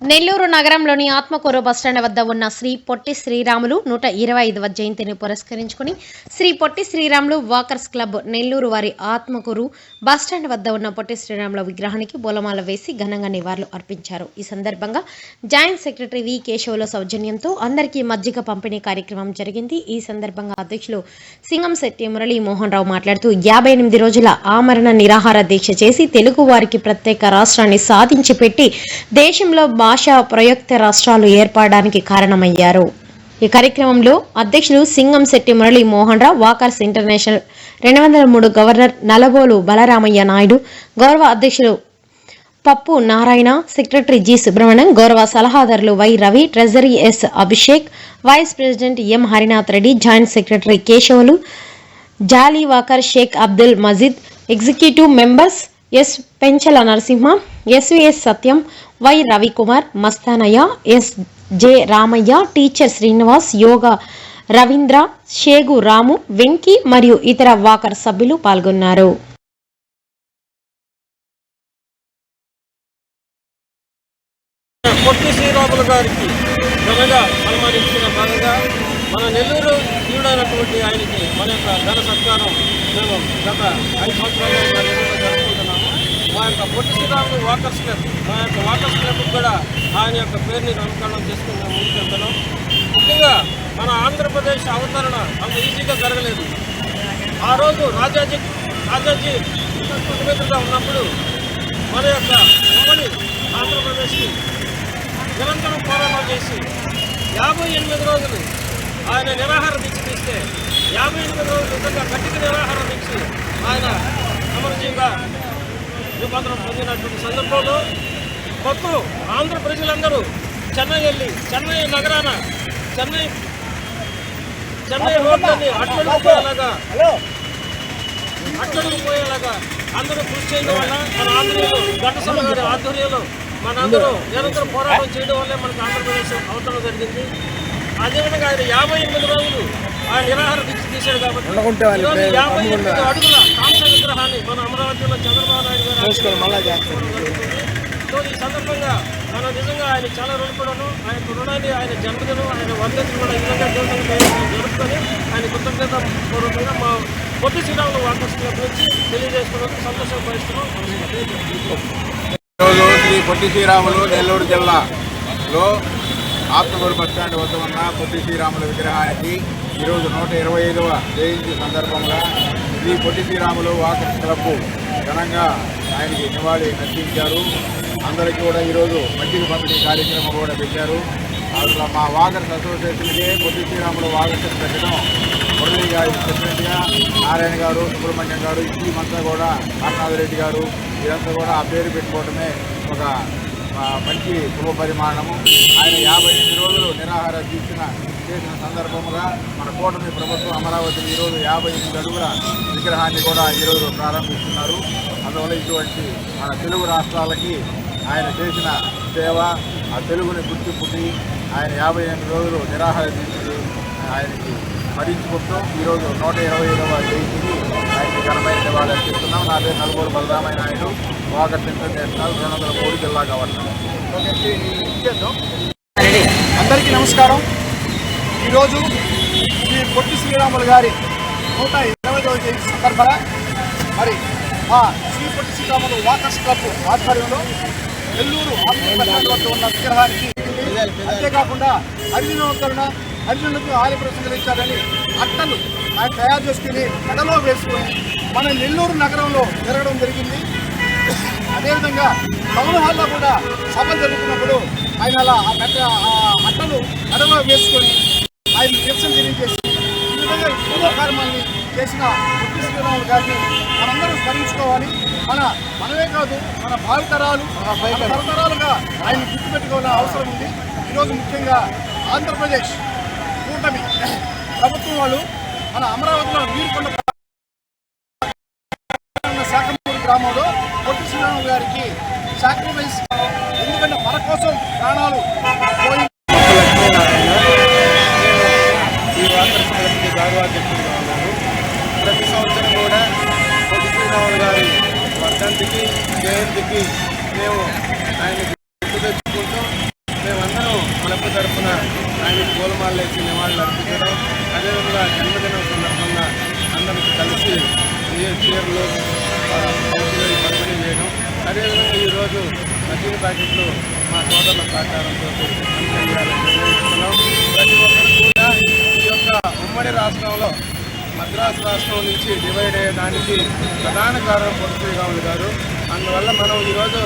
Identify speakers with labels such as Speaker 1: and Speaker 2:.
Speaker 1: నెల్లూరు నగరంలోని ఆత్మకూరు బస్టాండ్ వద్ద ఉన్న శ్రీ పొట్టి శ్రీరాములు 125వ జయంతిని పురస్కరించుకుని శ్రీ పొట్టి శ్రీరాములు వాకర్స్ క్లబ్ నెల్లూరు వారి ఆత్మకూరు బస్టాండ్ వద్ద ఉన్న పొట్టి శ్రీరాముల విగ్రహానికి పూలమాల వేసి ఘనంగా నివాళులు అర్పించారు. ఈ సందర్భంగా జాయింట్ సెక్రటరీ వి కేశవుల సౌజన్యంతో అందరికీ మజ్జిగ పంపిణీ కార్యక్రమం జరిగింది. ఈ సందర్భంగా అధ్యక్షులు సింగంశెట్టి మురళీ మోహన్ రావు మాట్లాడుతూ 58 రోజుల ఆమరణ నిరాహార దీక్ష చేసి తెలుగు వారికి ప్రత్యేక రాష్ట్రాన్ని సాధించి పెట్టి దేశంలో భాషా ప్రయుక్త రాష్ట్రాలు ఏర్పడడానికి కారణమయ్యారు. ఈ కార్యక్రమంలో అధ్యక్షులు Singamsetti Murali Mohan Rao, walkers international 203 governor Nalabolu Balaramaiah Naidu, గౌరవ అధ్యక్షులు పప్పు నారాయణ, సెక్రటరీ జి సుబ్రహ్మణ్యం, గౌరవ సలహాదారులు Y Ravi, treasury S Abhishek, vice president M Harinath Reddy, joint secretary Keshavulu, jolly walker Sheikh Abdul Majeed, executive members S Penchala Narasimha, SVS Satyam, Y Ravikumar, Mastanaiah, S J Ramaiah, teacher Srinivas, yoga Ravindra, Shegu Ramu, Venky మరియు ఇతర వాకర్ సభ్యులు పాల్గొన్నారు.
Speaker 2: పొట్టి శ్రీరాములు గారికి ఘనంగా సన్మానించిన భాగంగా మన నెల్లూరు జీవుడైనటువంటి ఆయనకి మన యొక్క ఘన సత్కారం మేము గత 5 సంవత్సరాలుగా జరుపుకుంటున్నాము. మా యొక్క పొట్టి శ్రీరాములు వాకర్స్ క్లబ్, మా యొక్క వాకర్స్ క్లబ్ కూడా ఆయన యొక్క పేరుని నామకరణం చేసుకుని ముందుకెళ్తున్నాం. ముఖ్యంగా మన ఆంధ్రప్రదేశ్ అవతరణ అంత ఈజీగా జరగలేదు. ఆ రోజు రాజాజీ ముఖ్యమంత్రిగా ఉన్నప్పుడు మన యొక్క ఉమ్మడి ఆంధ్రప్రదేశ్కి నిరంతరం పోరాటం చేసి 58 రోజులు ఆయన నిరాహార దీక్ష తీస్తే 58 రోజులు నిజంగా కఠిన నిరాహార దీక్ష ఆయన అమరజీవిగా రూపాంతరం పొందినటువంటి సందర్భంలో మొత్తం ఆంధ్ర ప్రజలందరూ చెన్నై వెళ్ళి చెన్నై నగరాన చెన్నై రోడ్లన్నీ అట్టడుగుపోయేలాగా అందరూ కృషి చేయడం వల్ల మన ఆంధ్రలో ఘటసభ గారి ఆధ్వర్యంలో మనందరూ నిరంతరం పోరాటం చేయడం వల్లే మనకు ఆంధ్రప్రదేశ్ అవతరం జరిగింది. అదేవిధంగా ఆయన 58 రోజులు ఆయన నిరాహార దీక్ష తీశాడు కాబట్టి 58 అడుగుల కాంస్య విగ్రహాన్ని మన అమరావతిలో చంద్రబాబు నాయుడు గారు. సో ఈ సందర్భంగా మనం నిజంగా ఆయన చాలా రుణపడను. ఆయన రుణాన్ని ఆయన జన్మదినం ఆయన వర్ధంతిని కూడా ఈ విధంగా జరుపుకొని ఆయన కృతజ్ఞత పూర్వకంగా మా పొట్టి శ్రీరాములు వాకర్స్ క్లబ్ నుంచి తెలియజేసుకున్నందుకు సంతోషం వహిస్తున్నాం.
Speaker 3: ఈరోజు శ్రీ పొట్టి శ్రీరాములు నెల్లూరు జిల్లాలో ఆత్మకూరు బస్టాండ్ వద్ద ఉన్న పొట్టి శ్రీరాముల విగ్రహానికి ఈరోజు 125వ జయంతి సందర్భంగా శ్రీ పొట్టి శ్రీరాములు వాకర్స్ క్లబ్ ఘనంగా ఆయనకి నివాళి అర్పించారు. అందరికీ కూడా ఈరోజు మజ్జిగ పంపిణీ కార్యక్రమం కూడా పెట్టారు. అందులో మా వాకర్స్ అసోసియేషన్కి పొట్టి శ్రీరాములు వాకర్స్ పెట్టడం మురళి గారి ప్రెసిడెంట్గా నారాయణ గారు, సుబ్రహ్మణ్యం గారు, ఈ టీం అంతా కూడా హరినాథ్ రెడ్డి గారు వీరంతా కూడా ఆ పేరు పెట్టుకోవడమే ఒక మంచి శుభ పరిమాణము. ఆయన 58 రోజులు నిరాహార దీక్ష చేసిన సందర్భంగా మన కూటమి ప్రభుత్వం అమరావతిని ఈరోజు 58 అడుగుల విగ్రహాన్ని కూడా ఈరోజు ప్రారంభిస్తున్నారు. అందువల్ల ఇటువంటి మన తెలుగు రాష్ట్రాలకి ఆయన చేసిన సేవ, ఆ తెలుగుని గుర్తింపుకి ఆయన 58 రోజులు నిరాహార దీక్ష ఆయనకి స్మరించుకుంటూ ఈరోజు 125వ జయంతికి ఆయనకి ఘనమైన నివాళి అర్పిస్తున్నాం. నా పేరు నలబోలు బలరామయ్య నాయుడు, వాకర్స్ ఇంటర్నేషనల్ 203 జిల్లా గవర్నర్.
Speaker 4: అందరికీ నమస్కారం. ఈరోజు శ్రీ పొట్టి శ్రీరాములు గారి 120వ జయంతి సందర్భంగా మరి మా శ్రీ పొట్టి శ్రీరాములు వాకర్స్ క్లబ్ ఆధ్వర్యంలో నెల్లూరు ఆత్మకూరు వద్ద ఉన్న విగ్రహానికి అంతేకాకుండా హరిజనులకు ఆలయ ప్రసంగించాలని అట్టలు ఆయన తయారు చేసుకుని మెడలో వేసుకొని మన నెల్లూరు నగరంలో జరగడం జరిగింది. అదేవిధంగా టౌన్ హాల్లో కూడా సభ జరుగుతున్నప్పుడు ఆయన అలా ఆ అట్టలు మెడలో వేసుకొని ఆయన నిరసన తెలియజేసి ఈ విధంగా ఎన్నో కార్యక్రమాన్ని చేసిన పొట్టి శ్రీరాములు గారిని మనందరూ స్మరించుకోవాలి. మనమే కాదు, మన తరతరాలుగా ఆయన గుర్తుపెట్టుకోవాల్సిన అవసరం ఉంది. ఈరోజు ముఖ్యంగా ఆంధ్రప్రదేశ్ కూటమి ప్రభుత్వం వాళ్ళు మన అమరావతిలో వీరుకొండ శాఖమూరు గ్రామంలో పొట్టి శ్రీరాములు గారికి సాక్రిఫైస్, ఎందుకంటే మన కోసం ప్రాణాలు పోయి
Speaker 3: ఈ వాకర్స్ క్లబ్కి గౌరవాధ్యక్షుడిగా ఉన్నాను. ప్రతి సంవత్సరం కూడా పొట్టి శ్రీరాములు గారి వర్ధంతికి జయంతికి మేము ఆయనకి
Speaker 2: క్లబ్ తరఫున ఆయనకి పూలమాలలు వేసి నివాళులు అర్పించడం, అదేవిధంగా జన్మదినం సందర్భంగా అందరికీ కలిసి చీరలు పంపిణీ చేయడం, అదేవిధంగా ఈరోజు మజ్జిగ ప్యాకెట్లు మా సోదరుల సహకారంతో నిర్వహిస్తున్నాం. ప్రతి ఒక్కరు కూడా ఈ యొక్క ఉమ్మడి రాష్ట్రంలో మద్రాసు రాష్ట్రం నుంచి డివైడ్ అయ్యేదానికి ప్రధాన కారణం పొట్టి శ్రీరాములు గారు. అందువల్ల మనం ఈరోజు